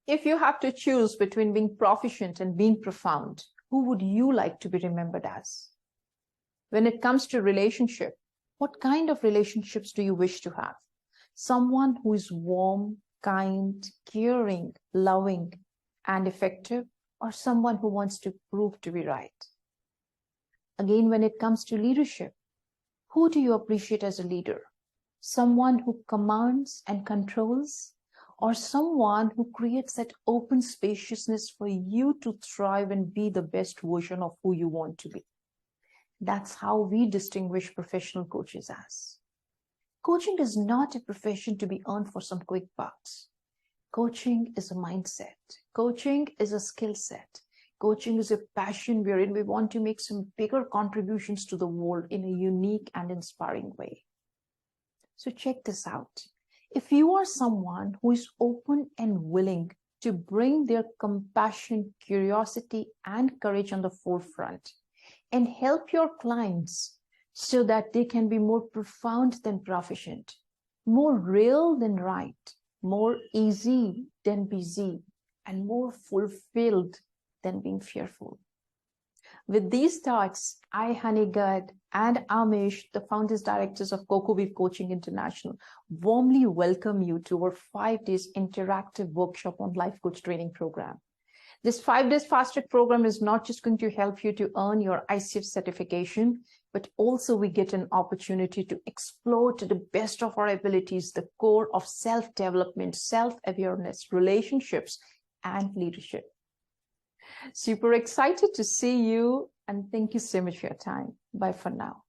If you have to choose between being proficient and being profound, who would you like to be remembered as? When it comes to relationship, what kind of relationships do you wish to have? Someone who is warm, kind, caring, loving, and effective, or someone who wants to prove to be right? Again, when it comes to leadership, who do you appreciate as a leader? Someone who commands and controls, or someone who creates that open spaciousness for you to thrive and be the best version of who you want to be? That's how we distinguish professional coaches as. Coaching is not a profession to be earned for some quick bucks. Coaching is a mindset. Coaching is a skill set. Coaching is a passion wherein we want to make some bigger contributions to the world in a unique and inspiring way. So check this out. If you are someone who is open and willing to bring their compassion, curiosity, and courage on the forefront and help your clients so that they can be more profound than proficient, more real than right, more easy than busy, and more fulfilled than being fearful. With these thoughts, I, Hanigad, and Amish, the founders directors of Cocoweave Coaching International, warmly welcome you to our 5 days interactive workshop on Life Coach Training program. This 5 days fast track program is not just going to help you to earn your ICF certification, but also we get an opportunity to explore to the best of our abilities the core of self-development, self-awareness, relationships, and leadership. Super excited to see you, and thank you so much for your time. Bye for now.